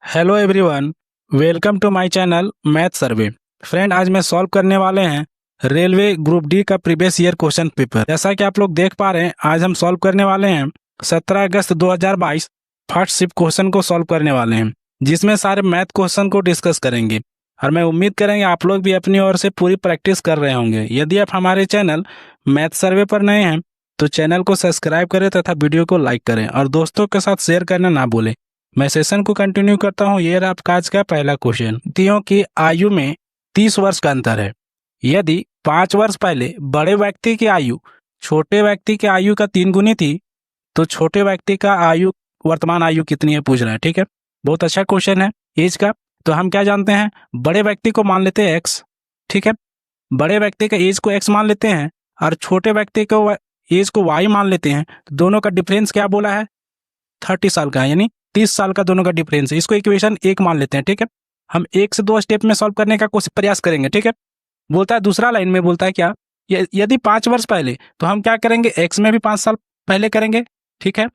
Hello everyone, welcome to my channel math survey. Friend, आज मैं solve करने वाले हैं रेलवे ग्रुप डी का प्रीवियस ईयर क्वेश्चन पेपर। जैसा कि आप लोग देख पा रहे हैं, आज हम सॉल्व करने वाले हैं 17 अगस्त 2022 फर्स्ट शिफ्ट क्वेश्चन को सॉल्व करने वाले हैं, जिसमें सारे मैथ क्वेश्चन को डिस्कस करेंगे। और मैं उम्मीद करेंगे आप लोग भी अपनी ओर से पूरी प्रैक्टिस कर रहे होंगे। यदि आप हमारे चैनल मैथ सर्वे पर नए हैं तो चैनल को सब्सक्राइब करें तथा वीडियो को लाइक करें और दोस्तों के साथ शेयर करना ना भूलें। मैं सेशन को कंटिन्यू करता हूं। ये रहा आपका आज का पहला क्वेश्चन। व्यक्तियों की आयु में 30 वर्ष का अंतर है। यदि 5 वर्ष पहले बड़े व्यक्ति की आयु छोटे व्यक्ति की आयु का 3 गुनी थी, तो छोटे व्यक्ति का आयु वर्तमान आयु कितनी है पूछ रहा है। ठीक है, बहुत अच्छा क्वेश्चन है एज का। तो हम क्या जानते हैं, बड़े व्यक्ति को मान लेते हैं एक्स। ठीक है, बड़े व्यक्ति का एज को एक्स मान लेते हैं और छोटे व्यक्ति को एज को वाई मान लेते हैं। तो दोनों का डिफरेंस क्या बोला है, 30 साल का है, यानी 30 साल का दोनों का डिफरेंस है। इसको इक्वेशन 1 मान लेते हैं। ठीक है, हम 1 से 2 स्टेप में सॉल्व करने का कोशिश प्रयास करेंगे। ठीक है, बोलता है दूसरा लाइन में बोलता है क्या, यदि 5 वर्ष पहले, तो हम क्या करेंगे, एक्स में भी 5 साल पहले करेंगे। ठीक है,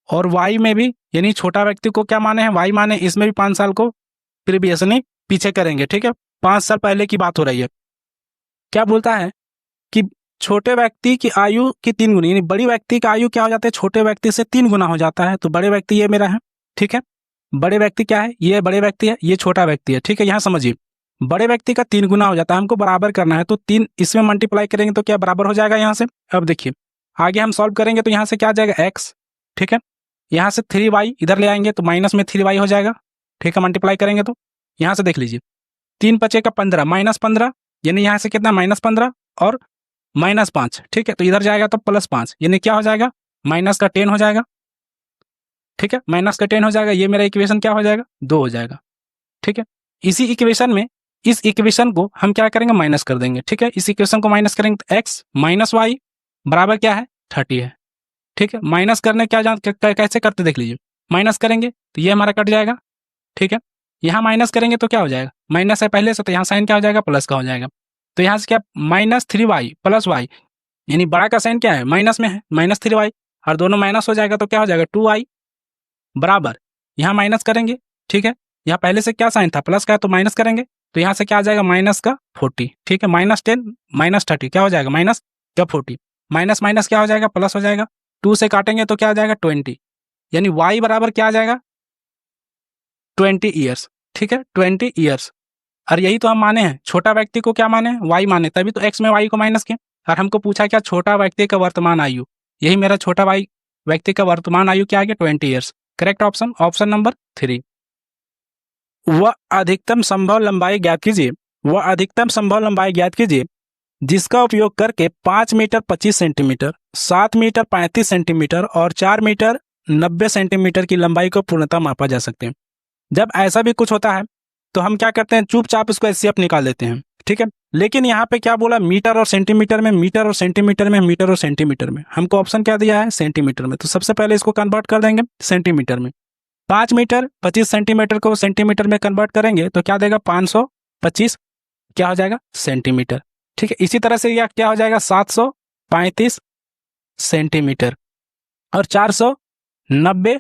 और वाई में भी, यानी छोटा व्यक्ति को क्या माने हैं, वाई माने, इसमें भी 5 साल को प्रीवियस यानी पीछे करेंगे। ठीक है, 5 साल पहले की बात हो रही है। क्या बोलता है कि छोटे व्यक्ति की आयु की 3 गुनी, यानी बड़ी व्यक्ति का आयु क्या हो जाता है, छोटे व्यक्ति से 3 गुना हो जाता है। तो बड़े व्यक्ति ये मेरा है। ठीक है, बड़े व्यक्ति क्या है, ये बड़े व्यक्ति है, ये छोटा व्यक्ति है। ठीक है, यहाँ समझिए, बड़े व्यक्ति का 3 गुना हो जाता है, हमको बराबर करना है। तो 3 इसमें मल्टीप्लाई करेंगे तो क्या बराबर हो जाएगा यहाँ से। अब देखिए आगे हम सॉल्व करेंगे तो यहाँ से क्या आ जाएगा, एक्स। ठीक है, यहाँ से 3y इधर ले आएंगे तो माइनस में 3y हो जाएगा। ठीक है, मल्टीप्लाई करेंगे तो यहाँ से देख लीजिए, 3 बचेगा 15, -15, यानी यहाँ से कितना, -15 और -5। ठीक है, तो इधर जाएगा तो +5, यानी क्या हो जाएगा, माइनस का 10 हो जाएगा। ठीक है, माइनस का 10 हो जाएगा। ये मेरा इक्वेशन क्या हो जाएगा, 2 हो जाएगा। ठीक है, इसी इक्वेशन में इस इक्वेशन को हम क्या करेंगे, माइनस कर देंगे। ठीक है, इस इक्वेशन को माइनस करेंगे तो x माइनस वाई बराबर क्या है, 30 है। ठीक है, माइनस करने क्या कैसे करते देख लीजिए, माइनस करेंगे तो ये हमारा कट जाएगा। ठीक है, यहाँ माइनस करेंगे तो क्या हो जाएगा, माइनस है पहले से, तो यहाँ साइन क्या हो जाएगा, प्लस का हो जाएगा। तो यहाँ से क्या, -3y + y, यानी बड़ा का साइन क्या है, माइनस में है, -3y, और दोनों माइनस हो जाएगा तो क्या हो जाएगा, 2y बराबर, यहाँ माइनस करेंगे। ठीक है, यहाँ पहले से क्या साइन था, प्लस का है, तो माइनस करेंगे तो यहाँ से क्या आ जाएगा, -40। ठीक है, -10 -30 क्या हो जाएगा, -40, माइनस माइनस क्या हो जाएगा, प्लस हो जाएगा। 2 से काटेंगे तो क्या आ जाएगा, 20, यानी y बराबर क्या आ जाएगा, 20 ईयर्स। ठीक है, 20 ईयर्स। और यही तो हम माने हैं, छोटा व्यक्ति को क्या माने, वाई माने, तभी तो एक्स में वाई को माइनस किया। और हमको पूछा क्या, छोटा व्यक्ति का वर्तमान आयु, यही मेरा छोटा वाई व्यक्ति का वर्तमान आयु क्या आ गया, 20 years. Correct option, option number 3। वह अधिकतम संभव लंबाई ज्ञात कीजिए, वह अधिकतम संभव लंबाई ज्ञात कीजिए जिसका उपयोग करके 5 मीटर 25 सेंटीमीटर, 7 मीटर 35 सेंटीमीटर और 4 मीटर 90 सेंटीमीटर की लंबाई को पूर्णतः मापा जा सकते हैं। जब ऐसा भी कुछ होता है तो हम क्या करते हैं, चुपचाप इसको एचसीएफ निकाल देते हैं। ठीक है, लेकिन यहाँ पे क्या बोला, मीटर और सेंटीमीटर में, मीटर और सेंटीमीटर में, मीटर और सेंटीमीटर में, हमको ऑप्शन क्या दिया है, सेंटीमीटर में। तो सबसे पहले इसको कन्वर्ट कर देंगे सेंटीमीटर में। 5 मीटर 25 सेंटीमीटर को सेंटीमीटर में कन्वर्ट करेंगे तो क्या देगा, 525 क्या हो जाएगा, सेंटीमीटर। ठीक है, इसी तरह से यह क्या हो जाएगा, 735 सेंटीमीटर और 490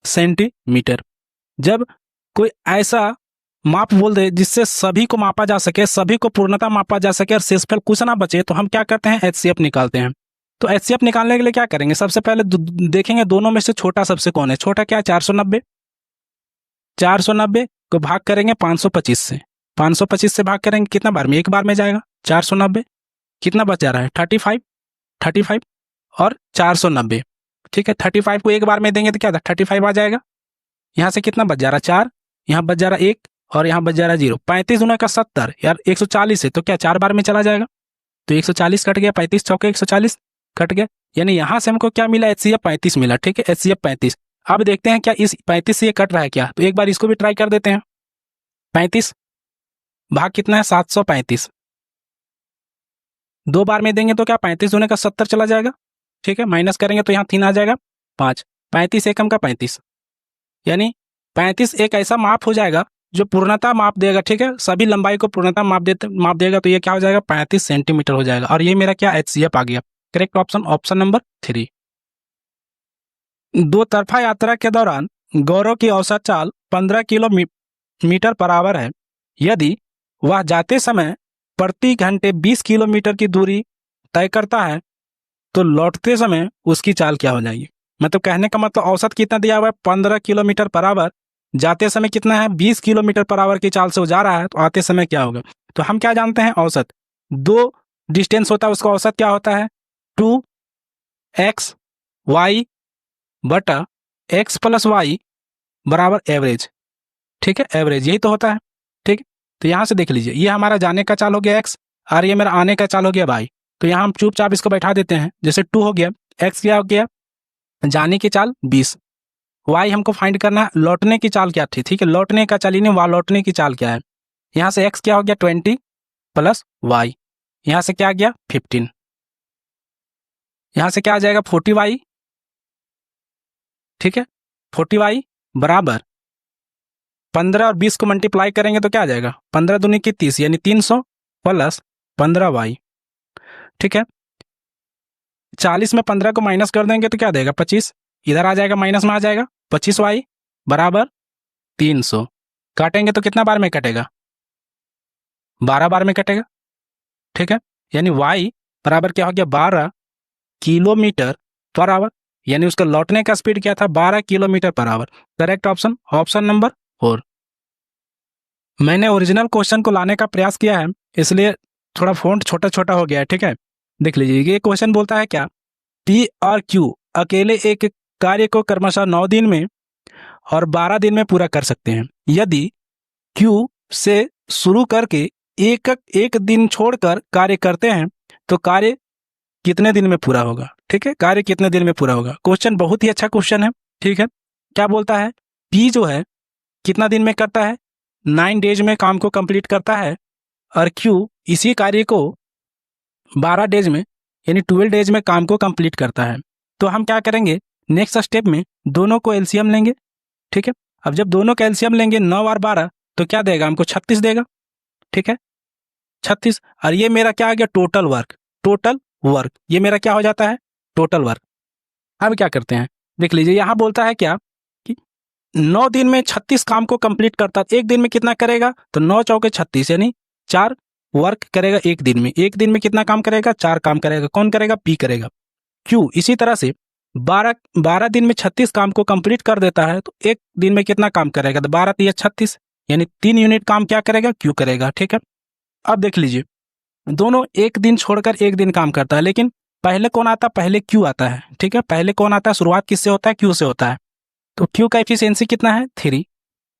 सेंटीमीटर। जब कोई ऐसा माप बोल दे जिससे सभी को मापा जा सके, सभी को पूर्णतः मापा जा सके और शेषफल कुछ ना बचे, तो हम क्या करते हैं, एचसीएफ निकालते हैं। तो एचसीएफ निकालने के लिए क्या करेंगे, सबसे पहले देखेंगे दोनों में से छोटा सबसे कौन है। छोटा क्या है, 490, 490 को भाग करेंगे 525 से, 525 से भाग करेंगे कितना बार में, एक बार में जाएगा 490, कितना बच जा रहा है, 35, 35 और 490। ठीक है, 35 को एक बार में देंगे तो क्या था, 35 आ जाएगा। यहाँ से कितना बच जा रहा है, 4, यहाँ बच जा रहा है 1 और यहाँ बच जा रहा है 0। 35 गुना का 70 यार 140 है, तो क्या 4 बार में चला जाएगा, तो 140 कट गया, 35 चौके 140 कट गया, यानी यहाँ से हमको क्या मिला, एचसीएफ 35 मिला। ठीक है, एचसीएफ 35। अब देखते हैं क्या इस 35 से ये कट रहा है क्या, तो एक बार इसको भी ट्राई कर देते हैं। 35 भाग कितना है, 735, 2 बार में देंगे तो क्या, 35 गुना का 70 चला जाएगा। ठीक है, माइनस करेंगे तो यहाँ 3 आ जाएगा, 5, 35 एकम का 35, यानी 35 एक ऐसा माप हो जाएगा जो पूर्णतः माप देगा। ठीक है, सभी लंबाई को पूर्णतः माप देगा, तो ये क्या हो जाएगा, 35 सेंटीमीटर हो जाएगा। और ये मेरा क्या, एचसीएफ आ गया। Correct option, option number 3। 2 तरफा यात्रा के दौरान गौरव की औसत चाल 15 किलोमीटर पर आवर है। यदि वह जाते समय प्रति घंटे 20 किलोमीटर की दूरी तय करता है तो लौटते समय उसकी चाल क्या हो जाएगी। मतलब कहने का मतलब औसत कितना दिया हुआ है 15 किलोमीटर पर आवर, जाते समय कितना है 20 किलोमीटर पर आवर की चाल से वो जा रहा है, तो आते समय क्या होगा। तो हम क्या जानते हैं, औसत दो डिस्टेंस होता है उसका औसत क्या होता है 2x y बटा x प्लस वाई बराबर एवरेज। ठीक है, एवरेज यही तो होता है। ठीक है, तो यहाँ से देख लीजिए ये हमारा जाने का चाल हो गया x और ये मेरा आने का चाल हो गया y। तो यहाँ हम चुपचाप इसको बैठा देते हैं, जैसे 2 हो गया, x क्या हो गया जाने की चाल 20, y हमको फाइंड करना है लौटने की चाल क्या थी। ठीक है, लौटने का चाल ही नहीं, वहाँ लौटने की चाल क्या है। यहाँ से x क्या हो गया 20 प्लस y, यहाँ से क्या आ गया 15, यहाँ से क्या आ जाएगा 40y। ठीक है, 40y बराबर 15 और 20 को मल्टीप्लाई करेंगे तो क्या आ जाएगा 15 दूनी की 30 यानी 300 प्लस 15y। ठीक है, 40 में 15 को माइनस कर देंगे तो क्या देगा 25, इधर आ जाएगा माइनस में आ जाएगा 25y बराबर 300। काटेंगे तो कितना बार में कटेगा 12 बार में कटेगा। ठीक है, यानी y बराबर क्या हो गया 12 किलोमीटर पर आवर, यानी उसका लौटने का स्पीड क्या था 12 kilometre per hour. Correct option option number 4। मैंने ओरिजिनल क्वेश्चन को लाने का प्रयास किया है इसलिए थोड़ा फॉन्ट छोटा छोटा हो गया है। ठीक है, देख लीजिए ये क्वेश्चन बोलता है क्या, पी और क्यू अकेले एक कार्य को क्रमशः 9 दिन में और 12 दिन में पूरा कर सकते हैं। यदि क्यू से शुरू करके एक दिन छोड़कर कार्य करते हैं तो कार्य कितने दिन में पूरा होगा। ठीक है, कार्य कितने दिन में पूरा होगा। क्वेश्चन बहुत ही अच्छा क्वेश्चन है। ठीक है, क्या बोलता है पी जो है कितना दिन में करता है 9 डेज में काम को कंप्लीट करता है और क्यू इसी कार्य को 12 डेज में यानी 12 डेज में काम को कंप्लीट करता है। तो हम क्या करेंगे नेक्स्ट स्टेप में दोनों को एलसीएम लेंगे। ठीक है, अब जब दोनों का एलसीएम लेंगे 9 और 12 तो क्या देगा हमको 36 देगा। ठीक है, 36 और ये मेरा क्या आ गया टोटल वर्क ये मेरा क्या हो जाता है टोटल वर्क। अब क्या करते हैं देख लीजिए यहाँ बोलता है क्या कि 9 दिन में 36 काम को कंप्लीट करता है, एक दिन में कितना करेगा तो 9 चौके 36 यानी 4 वर्क करेगा एक दिन में। एक दिन में कितना काम करेगा 4 काम करेगा। कौन करेगा पी करेगा। क्यू इसी तरह से 12 दिन में 36 काम को कंप्लीट कर देता है तो एक दिन में कितना काम करेगा तो 12 या 36 यानी 3 यूनिट काम क्या करेगा क्यू करेगा। ठीक है, अब देख लीजिए दोनों एक दिन छोड़कर एक दिन काम करता है, लेकिन पहले कौन आता है पहले क्यू आता है। ठीक है, पहले कौन आता है शुरुआत किससे होता है क्यू से होता है, तो क्यू का एफिशिएंसी कितना है 3।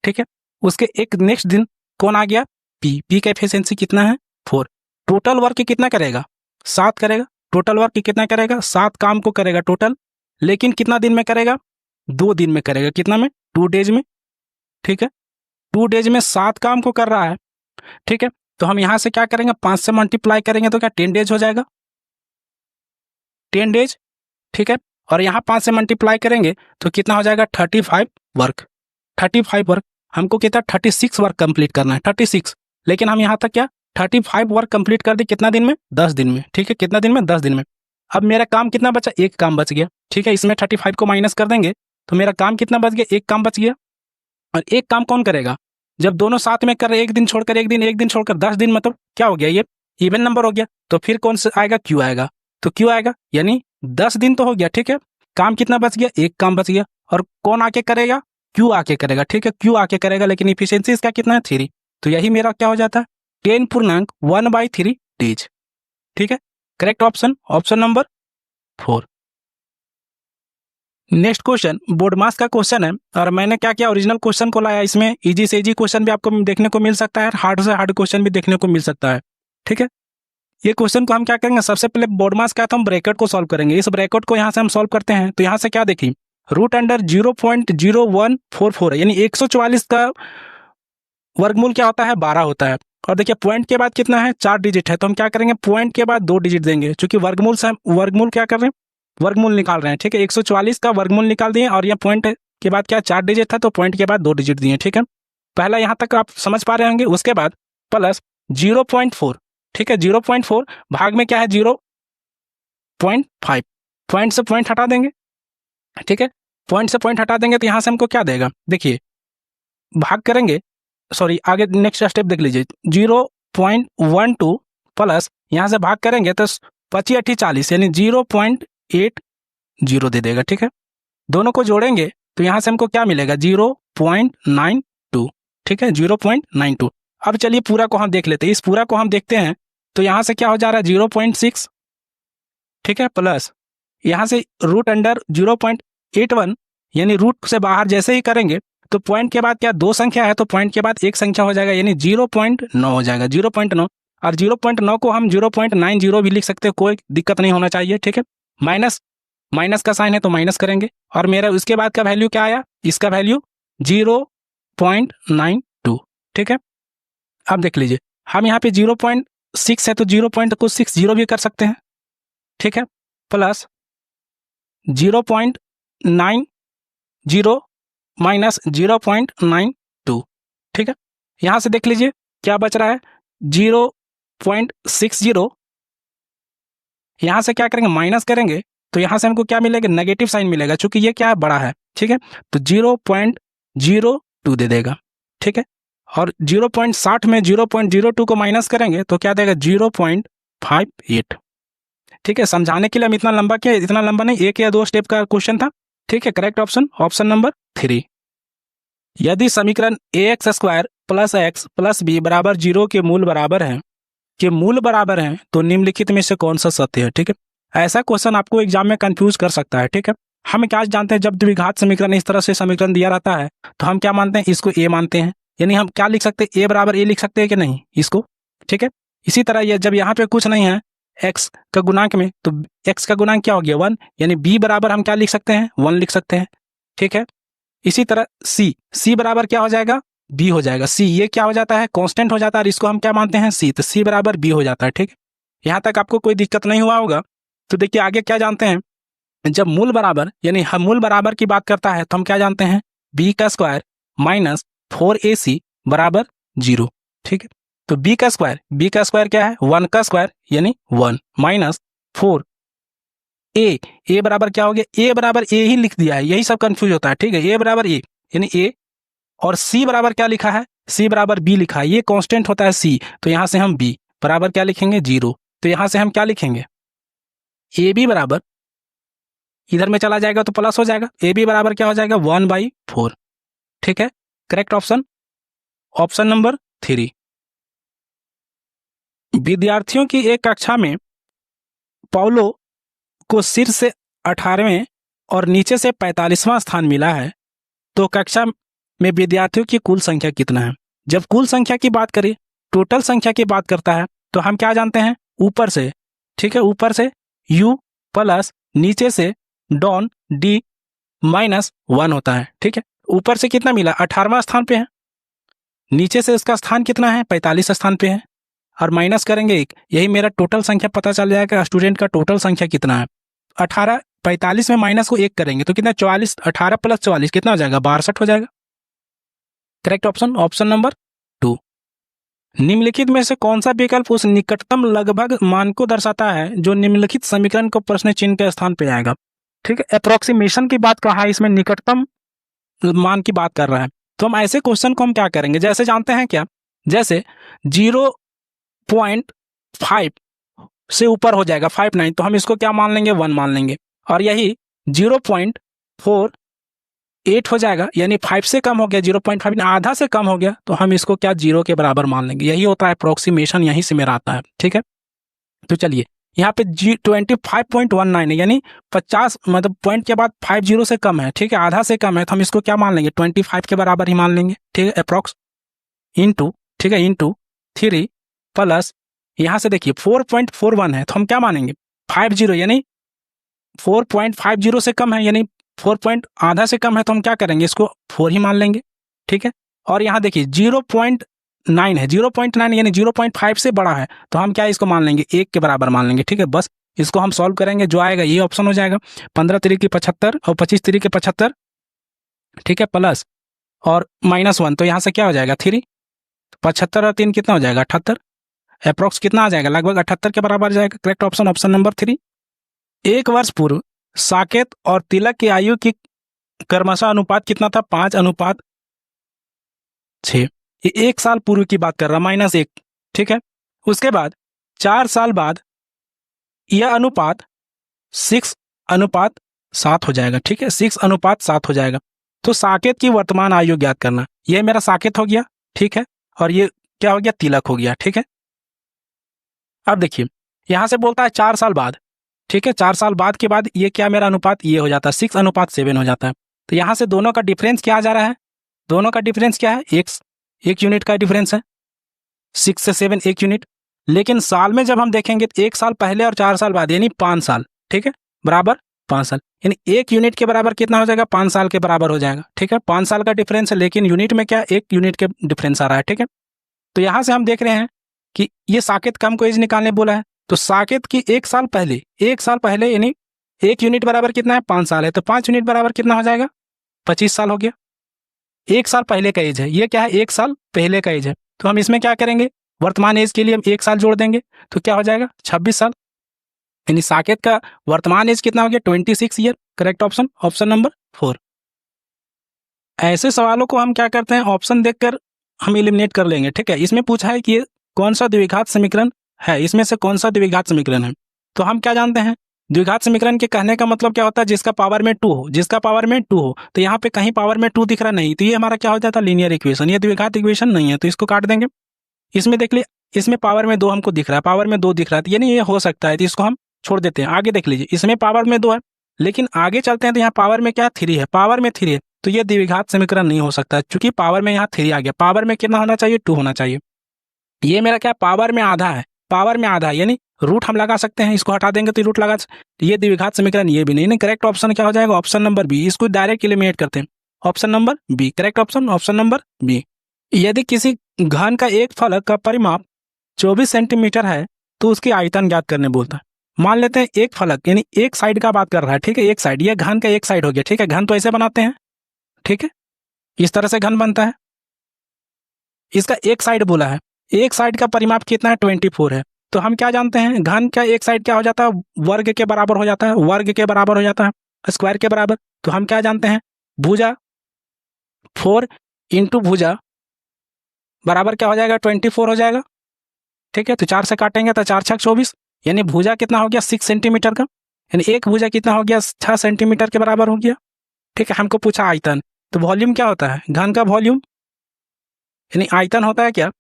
ठीक है, उसके एक नेक्स्ट दिन कौन आ गया पी का एफिशिएंसी कितना है 4। टोटल वर्क कितना करेगा 7 करेगा। टोटल वर्क कितना करेगा 7 काम को करेगा टोटल, लेकिन कितना दिन में करेगा 2 दिन में करेगा। कितना में 2 डेज में। ठीक है, 2 डेज में 7 काम को कर रहा है। ठीक है, तो हम यहां से क्या करेंगे 5 से मल्टीप्लाई करेंगे तो क्या 10 डेज हो जाएगा 10 डेज। ठीक है, और यहाँ 5 से मल्टीप्लाई करेंगे तो कितना हो जाएगा 35 वर्क। 35 वर्क हमको कितना 36 वर्क कंप्लीट करना है 36, लेकिन हम यहाँ तक क्या 35 वर्क कंप्लीट कर दी कितना दिन में 10 दिन में। ठीक है, कितना दिन में 10 दिन में। अब मेरा काम कितना बचा एक काम बच गया। ठीक है, इसमें 35 को माइनस कर देंगे तो मेरा काम कितना बच गया एक काम बच गया। और एक काम कौन करेगा जब दोनों साथ में कर रहे एक दिन छोड़कर एक दिन छोड़कर 10 दिन, मतलब क्या हो गया ये इवन नंबर हो गया। तो फिर कौन सा आएगा क्यू आएगा, तो क्यू आएगा यानी 10 दिन तो हो गया। ठीक है, काम कितना बच गया एक काम बच गया और कौन आके करेगा क्यू आके करेगा। ठीक है, क्यू आके करेगा लेकिन इफिशियंसी इसका कितना है 3। तो यही मेरा क्या हो जाता है 10.1/3 डेज। ठीक है, correct option option number 4। Next question board मास का क्वेश्चन है और मैंने क्या किया ओरिजिनल क्वेश्चन को लाया। इसमें इजी से इजी क्वेश्चन भी आपको देखने को मिल सकता है, हार्ड से हार्ड क्वेश्चन भी देखने को मिल सकता है। ठीक है, ये क्वेश्चन को हम क्या करेंगे सबसे पहले बोर्ड मास का तो हम ब्रैकेट को सॉल्व करेंगे। इस ब्रैकेट को यहाँ से हम सॉल्व करते हैं तो यहाँ से क्या देखिए रूट अंडर 0.0144 है यानी 144 का वर्गमूल क्या होता है 12 होता है। और देखिए पॉइंट के बाद कितना है 4 डिजिट है, तो हम क्या करेंगे पॉइंट के बाद 2 डिजिट देंगे क्योंकि वर्गमूल से हम वर्गमूल क्या कर रहे हैं वर्गमूल निकाल रहे हैं। ठीक है, 144 का वर्गमूल निकाल दिए और यह पॉइंट के बाद क्या 4 डिजिट था तो पॉइंट के बाद 2 डिजिट दिए। ठीक है, पहला यहाँ तक आप समझ पा रहे होंगे। उसके बाद प्लस 0.4। ठीक है, 0.4 भाग में क्या है 0.5, पॉइंट से पॉइंट हटा देंगे। ठीक है, पॉइंट से पॉइंट हटा देंगे तो यहाँ से हमको क्या देगा, देखिए भाग करेंगे, सॉरी आगे नेक्स्ट स्टेप देख लीजिए, 0.12 प्लस यहाँ से भाग करेंगे तो 25-40 यानी 0.80 दे देगा। ठीक है, दोनों को जोड़ेंगे तो यहाँ से हमको क्या मिलेगा, 0.92। ठीक है, 0.92। अब चलिए पूरा को हम देख लेते हैं, इस पूरा को हम देखते हैं तो यहाँ से क्या हो जा रहा है 0.6। ठीक है, प्लस यहाँ से रूट अंडर 0.81 यानी रूट से बाहर जैसे ही करेंगे तो पॉइंट के बाद क्या दो संख्या है तो पॉइंट के बाद एक संख्या हो जाएगा यानी 0.9 हो जाएगा, 0.9। और 0.9 को हम 0.90 भी लिख सकते हैं, कोई दिक्कत नहीं होना चाहिए। ठीक है, माइनस का साइन है तो माइनस करेंगे और मेरा उसके बाद का वैल्यू क्या आया, इसका वैल्यू 0.92। ठीक है, अब देख लीजिए हम यहाँ पे 0.6 है तो 0.60 भी कर सकते हैं। ठीक है, प्लस 0.90 माइनस 0.92। ठीक है, यहाँ से देख लीजिए क्या बच रहा है 0.60। यहाँ से क्या करेंगे माइनस करेंगे तो यहाँ से हमको क्या मिलेगा, नेगेटिव साइन मिलेगा, चूंकि ये क्या है बड़ा है। ठीक है, तो 0.02 दे देगा। ठीक है, और 0.60 में 0.02 को माइनस करेंगे तो क्या देगा 0.58। ठीक है, समझाने के लिए हम इतना लंबा किया, इतना लंबा नहीं, एक या दो स्टेप का क्वेश्चन था। ठीक है, करेक्ट ऑप्शन नंबर 3। यदि समीकरण ax² plus x plus b बराबर 0 के मूल बराबर हैं तो निम्नलिखित में से कौन सा सत्य है। ठीक है, ऐसा क्वेश्चन आपको एग्जाम में कंफ्यूज कर सकता है। ठीक है, हम क्या जानते हैं, जब द्विघात समीकरण इस तरह से समीकरण दिया रहता है तो हम क्या मानते हैं, इसको a मानते हैं, यानी हम क्या लिख सकते हैं, a बराबर a लिख सकते हैं कि नहीं इसको। ठीक है, इसी तरह ये जब यहाँ पे कुछ नहीं है x का गुणांक में तो x का गुणांक क्या हो गया 1, यानी b बराबर हम क्या लिख सकते हैं 1 लिख सकते हैं। ठीक है, इसी तरह c बराबर क्या हो जाएगा b हो जाएगा। c ये क्या हो जाता है कांस्टेंट हो जाता है और इसको हम क्या मानते हैं c, तो c बराबर b हो जाता है। ठीक है, यहाँ तक आपको कोई दिक्कत नहीं हुआ होगा। तो देखिए आगे क्या जानते हैं, जब मूल बराबर यानी हम मूल बराबर की बात करता है तो हम क्या जानते हैं b² माइनस 4ac बराबर 0। ठीक है, तो b का स्क्वायर क्या है 1 का स्क्वायर यानी 1 माइनस 4 a बराबर क्या हो गया, a बराबर a ही लिख दिया है, यही सब कंफ्यूज होता है। ठीक है, a बराबर a यानी a, और c बराबर क्या लिखा है, c बराबर b लिखा है, ये कांस्टेंट होता है c, तो यहाँ से हम b बराबर क्या लिखेंगे 0। तो यहाँ से हम क्या लिखेंगे ab बराबर इधर में चला जाएगा तो प्लस हो जाएगा, ab बराबर क्या हो जाएगा 1/4। ठीक है, करेक्ट ऑप्शन नंबर 3। विद्यार्थियों की एक कक्षा में पाउलो को शीर्ष से 18वें और नीचे से 45वां स्थान मिला है, तो कक्षा में विद्यार्थियों की कुल संख्या कितना है। जब कुल संख्या की बात करें, टोटल संख्या की बात करता है तो हम क्या जानते हैं ऊपर से। ठीक है, ऊपर से u प्लस नीचे से डाउन d माइनस 1 होता है। ठीक है, ऊपर से कितना मिला 18वां स्थान पे है, नीचे से इसका स्थान कितना है 45 स्थान पे है, और माइनस करेंगे 1, यही मेरा टोटल संख्या पता चल जाएगा स्टूडेंट का टोटल संख्या कितना है। 18 45 में माइनस को 1 करेंगे तो कितना 44, 18 प्लस 44 कितना हो जाएगा 62 हो जाएगा। Correct option number 2। निम्नलिखित में से कौन सा विकल्प उस निकटतम लगभग मान को दर्शाता है जो निम्नलिखित समीकरण को प्रश्न चिन्ह के स्थान पे आएगा। ठीक है, अप्रोक्सीमेशन की बात कहा है, इसमें निकटतम मान की बात कर रहा है। तो हम ऐसे क्वेश्चन को हम क्या करेंगे, जैसे जानते हैं क्या, जैसे 0.5 से ऊपर हो जाएगा 59 तो हम इसको क्या मान लेंगे 1 मान लेंगे, और यही 0.48 हो जाएगा यानी 5 से कम हो गया, 0.5 आधा से कम हो गया तो हम इसको क्या 0 के बराबर मान लेंगे। यही होता है अप्रोक्सीमेशन, यहीं से मेरा आता है। ठीक है, तो चलिए यहाँ पे 25.19 है यानी 50 मतलब पॉइंट के बाद 50 से कम है। ठीक है, आधा से कम है तो हम इसको क्या मान लेंगे 25 के बराबर ही मान लेंगे। ठीक है, अप्रोक्स इंटू, ठीक है, इंटू 3 प्लस यहाँ से देखिए 4.41 है तो हम क्या मानेंगे 50 यानी 4.50 से कम है यानी 4 आधा से कम है तो हम क्या करेंगे इसको 4 ही मान लेंगे। ठीक है, और यहाँ देखिए 0.9 है, 0.9 यानी 0.5 से बड़ा है तो हम क्या इसको मान लेंगे 1 के बराबर मान लेंगे। ठीक है, बस इसको हम सॉल्व करेंगे, जो आएगा ये ऑप्शन हो जाएगा 15 3 की 75 और 25 3 के 75। ठीक है, प्लस और -1 तो यहाँ से क्या हो जाएगा 3, 75 और 3 कितना हो जाएगा 78, अप्रोक्स कितना आ जाएगा लगभग 78 के बराबर जाएगा। Correct option number 3। 1 वर्ष पूर्व साकेत और तिलक की आयु की क्रमशः अनुपात कितना था, 5:6। ये 1 साल पूर्व की बात कर रहा, -1, ठीक है। उसके बाद 4 साल बाद यह अनुपात 6:7 हो जाएगा, ठीक है, 6:7 हो जाएगा। तो साकेत की वर्तमान आयु ज्ञात करना, ये मेरा साकेत हो गया, ठीक है, और ये क्या हो गया, तिलक हो गया, ठीक है। अब देखिए यहां से बोलता है 4 साल बाद, ठीक है, 4 साल बाद के बाद ये क्या मेरा अनुपात, ये हो जाता है 6:7 हो जाता है। तो यहां से दोनों का डिफरेंस क्या आ जा रहा है, दोनों का डिफरेंस क्या है, एक यूनिट का डिफरेंस है, 6 से 7 1 यूनिट। लेकिन साल में जब हम देखेंगे तो 1 साल पहले और 4 साल बाद यानी 5 साल, ठीक है, बराबर 5 साल, यानी 1 यूनिट के बराबर कितना हो जाएगा, 5 साल के बराबर हो जाएगा, ठीक है। 5 साल का डिफरेंस है, लेकिन यूनिट में क्या 1 यूनिट के डिफरेंस आ रहा है, ठीक है। तो यहां से हम देख रहे हैं कि ये साकेत का हमको एज निकालने बोला है। तो साकेत की 1 साल पहले यानी 1 यूनिट बराबर कितना है, 5 साल है, तो 5 यूनिट बराबर कितना हो जाएगा, 25 साल हो गया। 1 साल पहले का एज है, ये क्या है, 1 साल पहले का एज है। तो हम इसमें क्या करेंगे, वर्तमान एज के लिए हम 1 साल जोड़ देंगे, तो क्या हो जाएगा 26 साल। यानी साकेत का वर्तमान एज कितना हो गया, 26 year. Correct option, option number 4। ऐसे सवालों को हम क्या करते हैं, ऑप्शन देखकर हम एलिमिनेट कर लेंगे, ठीक है। इसमें पूछा है कि ये कौन सा द्विघात समीकरण है, इसमें से कौन सा द्विघात समीकरण है। तो हम क्या जानते हैं, द्विघात समीकरण के कहने का मतलब क्या होता है, जिसका पावर में 2 हो, जिसका पावर में 2 हो। तो यहाँ पे कहीं पावर में 2 दिख रहा नहीं, तो ये हमारा क्या हो जाता है, लीनियर इक्वेशन। ये द्विघात इक्वेशन नहीं है, तो इसको काट देंगे। इसमें देख लीजिए, इसमें पावर में 2 हमको दिख रहा है, पावर में 2 दिख रहा है, तो यानी ये हो सकता है, तो इसको हम छोड़ देते हैं। आगे देख लीजिए, इसमें पावर में 2 है, लेकिन आगे चलते हैं तो यहाँ पावर में क्या 3 है, पावर में 3 है, तो ये द्विघात समीकरण नहीं हो सकता, क्योंकि पावर में यहाँ 3 आ गया। पावर में कितना होना चाहिए, 2 होना चाहिए। ये मेरा क्या पावर में आधा है, पावर में आधा है, यानी रूट हम लगा सकते हैं, इसको हटा देंगे तो रूट लगा। ये द्विघात समीकरण ये भी नहीं। करेक्ट ऑप्शन क्या हो जाएगा, ऑप्शन नंबर बी। इसको डायरेक्ट एलिमिनेट करते हैं, option number B. Correct option, option number B. यदि किसी घन का एक फलक का परिमाप 24 सेंटीमीटर है तो उसकी आयतन ज्ञात करने बोलता है। मान लेते हैं एक फलक यानी एक साइड का बात कर रहा है, ठीक है, एक साइड, ये घन का एक साइड हो गया, ठीक है। घन तो ऐसे बनाते हैं, ठीक है, इस तरह से घन बनता है। इसका एक साइड बोला है, एक साइड का परिमाप कितना है, 24 है। तो हम क्या जानते हैं, घन का एक साइड क्या हो जाता है, वर्ग के बराबर हो जाता है, वर्ग के बराबर हो जाता है, स्क्वायर के बराबर। तो हम क्या जानते हैं, भुजा 4 इंटू भुजा बराबर क्या हो जाएगा, 24 हो जाएगा, ठीक है। तो 4 से काटेंगे तो 4 छक 24, यानी भुजा कितना हो गया, 6 सेंटीमीटर का, यानी एक भुजा कितना हो गया, 6 सेंटीमीटर के बराबर हो गया, ठीक है। हमको पूछा आयतन, तो वॉल्यूम क्या होता है, घन का वॉल्यूम, यानी आयतन होता है क्या,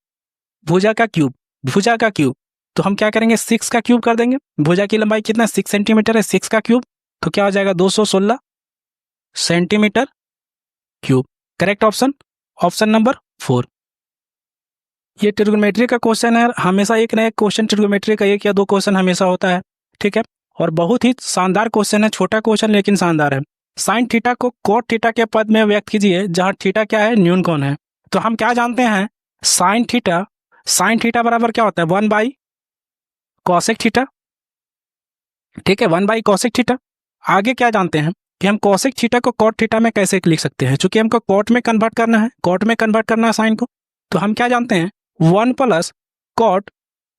भुजा का क्यूब, भुजा का क्यूब। तो हम क्या करेंगे, 6 का क्यूब कर देंगे। भुजा की लंबाई कितना, 6 सेंटीमीटर है, 6 का क्यूब तो क्या हो जाएगा, 216 centimetre cube. Correct option, option number 4। ये ट्रिग्नोमेट्री का क्वेश्चन है, हमेशा एक ना एक क्वेश्चन ट्रिग्नोमेट्री का 1 या 2 क्वेश्चन हमेशा होता है, ठीक है। और बहुत ही शानदार क्वेश्चन है, छोटा क्वेश्चन लेकिन शानदार है। साइन थीटा को कोट थीटा के पद में व्यक्त कीजिए जहां थीटा क्या है, न्यून कोण है। तो हम क्या जानते हैं, साइन थीटा बराबर क्या होता है, 1 कॉसेक थीटा, ठीक है, 1 कॉसेक थीटा। आगे क्या जानते हैं कि हम कॉसेक थीटा को कॉट थीटा में कैसे लिख सकते हैं, चूंकि हमको कॉट में कन्वर्ट करना है, कॉट में कन्वर्ट करना है साइन को। तो हम क्या जानते हैं, 1 प्लस कॉट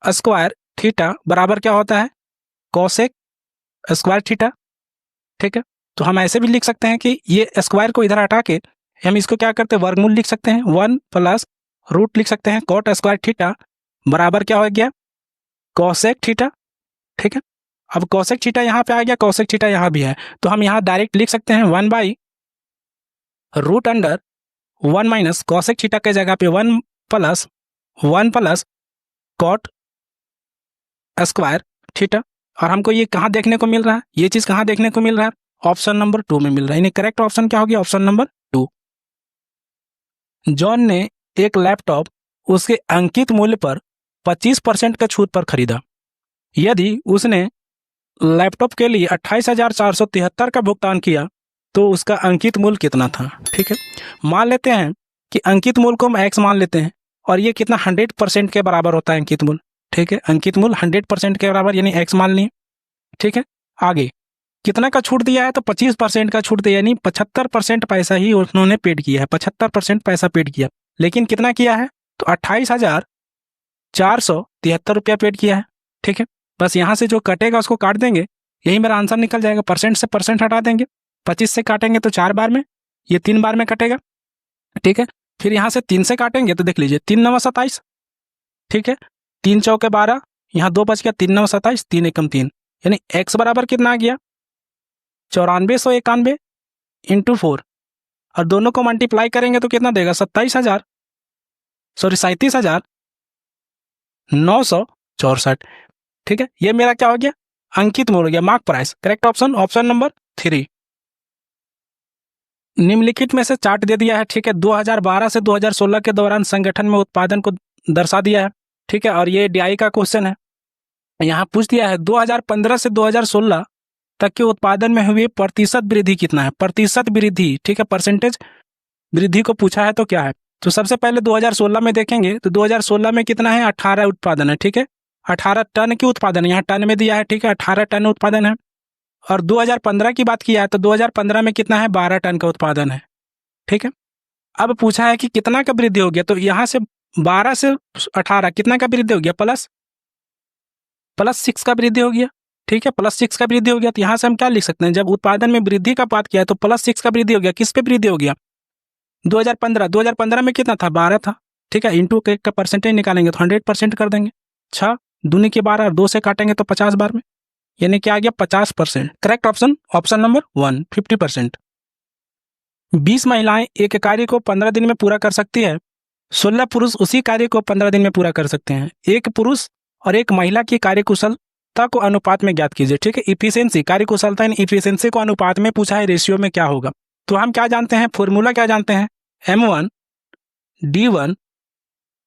स्क्वायर थीटा बराबर क्या होता है, कॉसेक स्क्वायर थीटा, ठीक है। तो हम ऐसे भी लिख सकते हैं कि ये स्क्वायर को इधर हटा के हम इसको क्या करते हैं, वर्गमूल लिख सकते हैं, 1 प्लस रूट लिख सकते हैं, कॉट स्क्वायर थीटा बराबर क्या हो गया, कॉसेक थीटा, ठीक है। अब कॉसेक थीटा यहाँ पे आ गया, कॉसेक थीटा यहाँ भी है, तो हम यहाँ डायरेक्ट लिख सकते हैं 1/√1 माइनस कॉसेक थीटा के जगह पे 1 प्लस कॉट स्क्वायर थीटा। और हमको ये कहाँ देखने को मिल रहा है, ये चीज कहाँ देखने को मिल रहा है, ऑप्शन नंबर 2 में मिल रहा है। यानी करेक्ट ऑप्शन क्या हो गया, ऑप्शन नंबर 2। जॉन ने एक लैपटॉप उसके अंकित मूल्य पर 25% का छूट पर खरीदा। यदि उसने लैपटॉप के लिए 28,473 का भुगतान किया तो उसका अंकित मूल्य कितना था, ठीक है। मान लेते हैं कि अंकित मूल्य को हम x मान लेते हैं और ये कितना 100% के बराबर होता है अंकित मूल्य, ठीक है। अंकित मूल्य 100% के बराबर यानी x मान लिए, ठीक है। आगे कितना का छूट दिया है, तो 25% का छूट दिया, यानी 75% पैसा ही उन्होंने पेड किया है, 75% पैसा पेड किया। लेकिन कितना किया है, तो 28,473 रुपया पेड किया है, ठीक है। बस यहाँ से जो कटेगा उसको काट देंगे, यही मेरा आंसर निकल जाएगा, परसेंट से परसेंट हटा देंगे 25 से काटेंगे तो 4 बार में, ये 3 बार में कटेगा, ठीक है। फिर यहाँ से 3 से काटेंगे तो देख लीजिए 3 9 27, ठीक है। 3 चौके 12, यहाँ 2 बच गया, 3 9 27, 3 एकम 3, यानी x बराबर कितना आ गया 9491 इंटू 4, और दोनों को मल्टीप्लाई करेंगे तो कितना देगा 37,964, ठीक है। ये मेरा क्या हो गया, अंकित मोड़ हो गया, mark price. Correct option option number 3। निम्नलिखित में से चार्ट दे दिया है, ठीक है। 2012 से 2016 के दौरान संगठन में उत्पादन को दर्शा दिया है, ठीक है। और ये डीआई का क्वेश्चन है। यहाँ पूछ दिया है 2015 से 2016 तक के उत्पादन में हुई प्रतिशत वृद्धि कितना है, प्रतिशत वृद्धि, ठीक है। परसेंटेज वृद्धि को पूछा है तो क्या है। तो सबसे पहले 2016 में देखेंगे तो 2016 में कितना है 18 उत्पादन है, ठीक है। 18 टन की उत्पादन, यहाँ टन में दिया है, ठीक है। 18 टन उत्पादन है। और 2015 की बात किया है तो 2015 में कितना है 12 टन का उत्पादन है, ठीक है। अब पूछा है कि कितना का वृद्धि हो गया, तो यहाँ से 12 से 18 कितना का वृद्धि हो गया, प्लस 6 का वृद्धि हो गया, ठीक है। +6 का वृद्धि हो गया। तो यहाँ से हम क्या लिख सकते हैं, जब उत्पादन में वृद्धि का बात किया है तो +6 का वृद्धि हो गया। किस पे वृद्धि हो गया 2015 में कितना था 12 था, ठीक है। इंटू के का परसेंटेज निकालेंगे तो 100% कर देंगे। 6 दूनी के 12, 2 से काटेंगे तो 50 बार में, यानी क्या आ गया 50%। Correct option option number 1 50%। 20 महिलाएं एक कार्य को 15 दिन में पूरा कर सकती है, 16 पुरुष उसी कार्य को 15 दिन में पूरा कर सकते हैं। एक पुरुष और एक महिला की कार्यकुशलता को अनुपात में ज्ञात कीजिए, ठीक है। इफिशियंसी, कार्यकुशलता इन इफिशियंसी को अनुपात में पूछा है, रेशियो में क्या होगा। तो हम क्या जानते हैं, फॉर्मूला क्या जानते हैं, M1 D1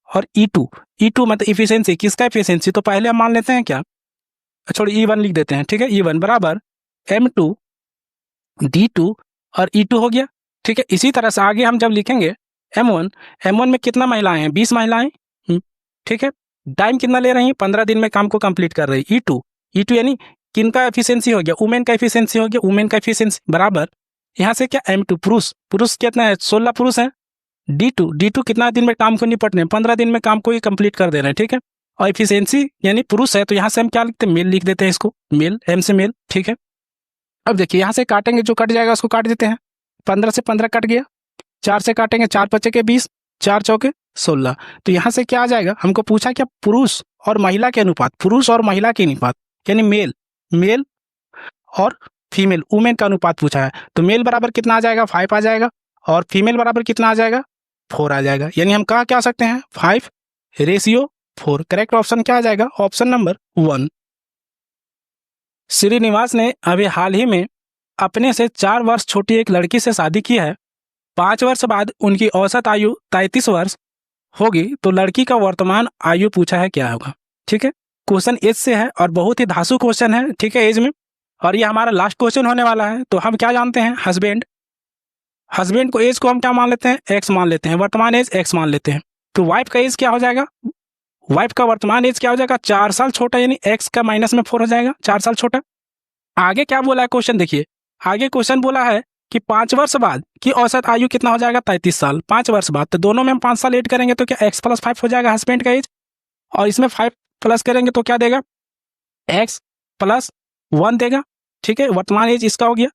और E2 मतलब इफिशियंसी, किसका इफिशियंसी, तो पहले हम मान लेते हैं क्या, छोड़िए E1 लिख देते हैं, ठीक है। E1 बराबर M2 D2 और E2 हो गया, ठीक है। इसी तरह से आगे हम जब लिखेंगे M1 में कितना महिलाएं हैं 20 महिलाएं, ठीक है। टाइम कितना ले रही हैं 15 दिन में काम को कंप्लीट कर रही। E2 यानी किनका एफिशिएंसी हो गया, वुमेन का एफिशिएंसी हो गया, वुमेन का एफिशिएंसी बराबर यहाँ से क्या M2 पुरुष कितना है 16 पुरुष है। D2 कितना दिन में काम को निपटने हैं 15 दिन में काम को ही कंप्लीट कर दे रहे हैं, ठीक है। और एफिशिएंसी यानी पुरुष है तो यहाँ से हम क्या लिखते हैं, मेल लिख देते हैं, इसको मेल, M से मेल, ठीक है। अब देखिए यहाँ से काटेंगे, जो कट जाएगा उसको काट देते हैं। 15 से 15 कट गया, 4 से काटेंगे, 4 बचे के 20, 4 चौके 16। तो यहाँ से क्या आ जाएगा, हमको पूछा क्या पुरुष और महिला के अनुपात, पुरुष और महिला के अनुपात यानी मेल और फीमेल, वुमेन का अनुपात पूछा है। तो मेल बराबर कितना आ जाएगा 5 आ जाएगा, और फीमेल बराबर कितना आ जाएगा 4 आ जाएगा। यानी हम कहा क्या सकते हैं 5:4। करेक्ट ऑप्शन क्या आ जाएगा, ऑप्शन नंबर 1। श्रीनिवास ने अभी हाल ही में अपने से 4 वर्ष छोटी एक लड़की से शादी की है। 5 वर्ष बाद उनकी औसत आयु 33 वर्ष होगी, तो लड़की का वर्तमान आयु पूछा है क्या होगा, ठीक है। क्वेश्चन एज से है और बहुत ही धांसू क्वेश्चन है, ठीक है, एज में। और ये हमारा लास्ट क्वेश्चन होने वाला है। तो हम क्या जानते हैं, हस्बैंड को एज को हम क्या मान लेते हैं, एक्स मान लेते हैं, वर्तमान एज एक्स मान लेते हैं। तो वाइफ का एज क्या हो जाएगा, वाइफ का वर्तमान एज क्या हो जाएगा 4 साल छोटा, यानी एक्स का -4 हो जाएगा, 4 साल छोटा। आगे क्या बोला है क्वेश्चन, देखिए आगे क्वेश्चन बोला है कि 5 वर्ष बाद की औसत आयु कितना हो जाएगा 33 साल। 5 वर्ष बाद, तो दोनों में हम 5 साल ऐड करेंगे तो क्या x + 5 हो जाएगा हस्बैंड का एज, और इसमें 5 प्लस करेंगे तो क्या देगा x + 1 देगा, ठीक है। वर्तमान एज इसका हो गया।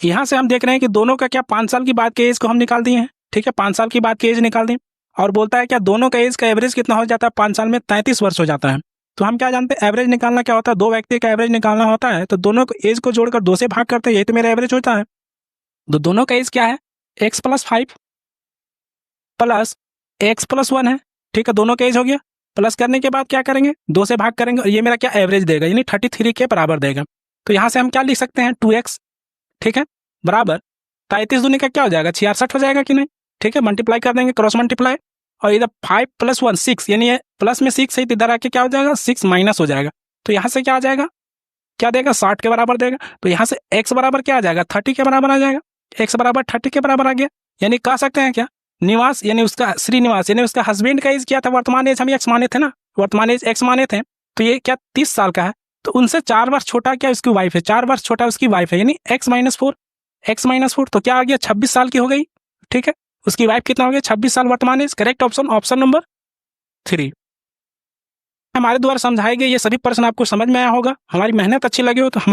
यहाँ से हम देख रहे हैं कि दोनों का क्या 5 साल की बाद के एज को हम निकाल दिए हैं, ठीक है। 5 साल की बाद के एज निकाल दें, और बोलता है क्या दोनों का एज का एवरेज कितना हो जाता है 5 साल में 33 वर्ष हो जाता है। तो हम क्या जानते हैं, एवरेज निकालना क्या होता है, 2 व्यक्ति का एवरेज निकालना होता है, तो दोनों को एज को जोड़कर 2 से भाग करते हैं, यही तो मेरा एवरेज होता है। तो दोनों का एज क्या है x + 5 प्लस x + 1 है, ठीक है। दोनों का एज हो गया, प्लस करने के बाद क्या करेंगे 2 से भाग करेंगे, और ये मेरा क्या एवरेज देगा, यानी 33 के बराबर देगा। तो यहाँ से हम क्या लिख सकते हैं 2x, ठीक है, बराबर 33 दूनी का क्या हो जाएगा 66 हो जाएगा कि नहीं, ठीक है। मल्टीप्लाई कर देंगे, क्रॉस मल्टीप्लाई, और इधर 5 + 1 6, यानी ये प्लस में 6 है, इधर आके क्या हो जाएगा 6 माइनस हो जाएगा। तो यहाँ से क्या आ जाएगा, क्या देगा 60 के बराबर देगा। तो यहाँ से x बराबर क्या आ जाएगा 30 के बराबर आ जाएगा, x बराबर 30 के बराबर आ गया। यानी कह सकते हैं क्या निवास यानी उसका श्रीनिवास यानी उसका हस्बैंड का एज क्या था, वर्तमान एज हम x माने थे ना, वर्तमान एज x माने थे, तो ये क्या 30 साल का है। तो उनसे 4 वर्ष छोटा क्या उसकी वाइफ है, 4 वर्ष छोटा उसकी वाइफ है, यानी x - 4 तो क्या आ गया 26 साल की हो गई, ठीक है। उसकी वाइफ कितना हो गया 26 साल वर्तमान age. Correct option option number 3। हमारे द्वारा समझाए गए ये सभी प्रश्न आपको समझ में आया होगा। हमारी मेहनत अच्छी लगी हो तो हम